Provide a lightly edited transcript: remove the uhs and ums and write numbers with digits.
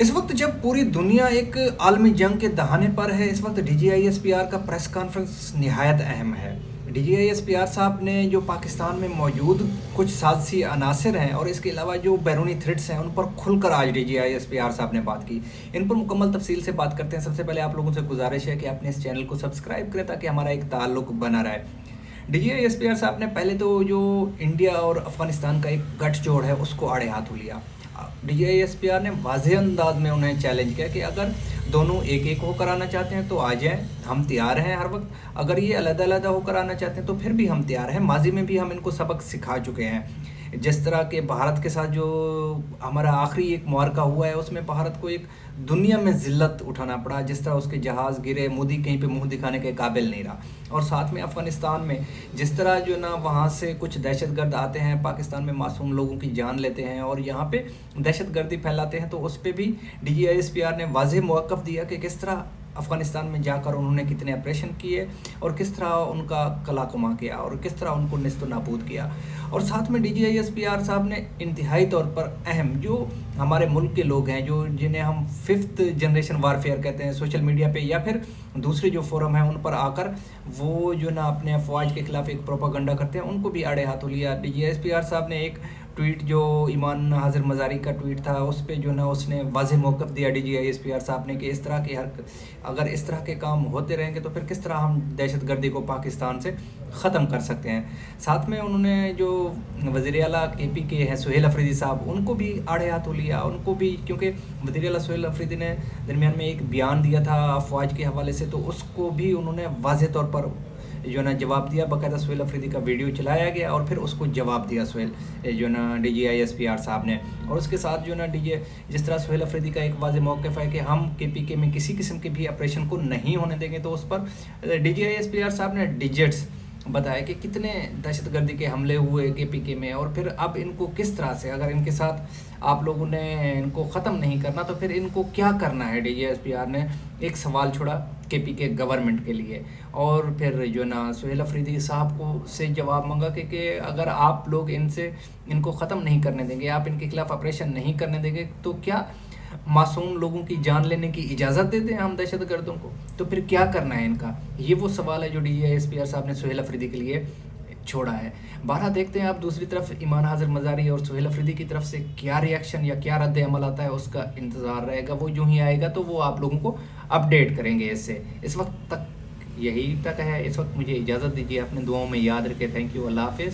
इस वक्त जब पूरी दुनिया एक आलमी जंग के दहाने पर है, इस वक्त DGISPR का प्रेस कॉन्फ्रेंस निहायत अहम है। DGISPR साहब ने जो पाकिस्तान में मौजूद कुछ साजिशी अनासर हैं और इसके अलावा जो बैरूनी थ्रेट्स हैं उन पर खुलकर आज DGISPR साहब ने बात की। इन पर मुकम्मल तफसील से बात करते हैं। सबसे पहले आप लोगों से गुजारिश है कि अपने इस चैनल को सब्सक्राइब करें ताकि हमारा एक ताल्लुक बना रहे। DGISPR साहब ने पहले तो जो इंडिया और अफ़गानिस्तान का एक गठजोड़ है उसको आड़े हाथों लिया। DGISPR ने वाज़ेह अंदाज में उन्हें चैलेंज किया कि अगर दोनों एक एक होकर आना चाहते हैं तो आ जाएं, हम तैयार हैं हर वक्त। अगर ये अलग-अलग होकर आना चाहते हैं तो फिर भी हम तैयार हैं। माजी में भी हम इनको सबक सिखा चुके हैं। जिस तरह के भारत के साथ जो हमारा आखिरी एक मुआरका हुआ है उसमें भारत को एक दुनिया में ज़िल्लत उठाना पड़ा। जिस तरह उसके जहाज़ गिरे, मोदी कहीं पे मुंह दिखाने के काबिल नहीं रहा। और साथ में अफ़गानिस्तान में जिस तरह जो ना वहाँ से कुछ दहशतगर्द आते हैं, पाकिस्तान में मासूम लोगों की जान लेते हैं और यहाँ पे दहशतगर्दी फैलाते हैं, तो उस पर भी DGISPR ने वाज़ेह मौक़िफ़ दिया कि किस तरह अफ़गानिस्तान में जाकर उन्होंने कितने ऑपरेशन किए और किस तरह उनका कला कमा किया और किस तरह उनको निस्त नाबूद किया। और साथ में DGISPR साहब ने इंतहाई तौर पर अहम जो हमारे मुल्क के लोग हैं, जो जिन्हें हम 5th जनरेशन वारफेयर कहते हैं, सोशल मीडिया पे या फिर दूसरे जो फोरम हैं उन पर आकर वो जो ना अपने अफवाज के खिलाफ एक प्रोपागंडा करते हैं, उनको भी आड़े हाथों लिया। DGISPR साहब ने एक ट्वीट जो ईमान हाजिर मज़ारी का ट्वीट था उस पर जो ना उसने वाज़ेह मौक़िफ़ दिया DGISPR साहब ने कि इस तरह के अगर इस तरह के काम होते रहेंगे तो फिर किस तरह हम दहशतगर्दी को पाकिस्तान से ख़त्म कर सकते हैं। साथ में उन्होंने जो वज़ीर आला KP के हैं सुहेल अफरीदी साहब, उनको भी आड़े हाथों लिया। उनको भी, क्योंकि वज़ीर आला सुहेल अफरीदी ने दरमियान में एक बयान दिया था अफवाज के हवाले से, तो उसको भी उन्होंने वाज़ेह तौर पर जो ना जवाब दिया। बाकायदा सुहेल अफरीदी का वीडियो चलाया गया और फिर उसको जवाब दिया सुहेल जो ना DGISPR साहब ने। और उसके साथ जो ना जिस तरह सुहेल अफरीदी का एक वाज़ेह मौक़िफ़ है कि हम KPK में किसी किस्म के भी ऑपरेशन को नहीं होने देंगे, तो उस पर DGISPR साहब ने डिजिट्स बताया कि कितने दहशतगर्दी के हमले हुए KPK में और फिर अब इनको किस तरह से, अगर इनके साथ आप लोगों ने इनको ख़त्म नहीं करना तो फिर इनको क्या करना है। DGISPR ने एक सवाल छोड़ा KPK गवर्नमेंट के लिए और फिर जो ना सुहेल अफरीदी साहब को से जवाब मांगा कि अगर आप लोग इनको ख़त्म नहीं करने देंगे, आप इनके खिलाफ ऑपरेशन नहीं करने देंगे, तो क्या मासूम लोगों की जान लेने की इजाज़त देते हैं हम दहशतगर्दों को? तो फिर क्या करना है इनका? ये वो सवाल है जो DGISPR साहब ने सुहेल अफरीदी के लिए छोड़ा है। बारह देखते हैं आप दूसरी तरफ ईमान हाजिर मज़ारी और सुहेल अफरीदी की तरफ से क्या रिएक्शन या क्या रद्द अमल आता है, उसका इंतज़ार रहेगा। वो जो ही आएगा तो वो आप लोगों को अपडेट करेंगे। इससे इस वक्त तक यही तक है। इस वक्त मुझे इजाज़त दीजिए, अपने दुआओं में याद रखें। थैंक यू, अल्लाह हाफ़िज़।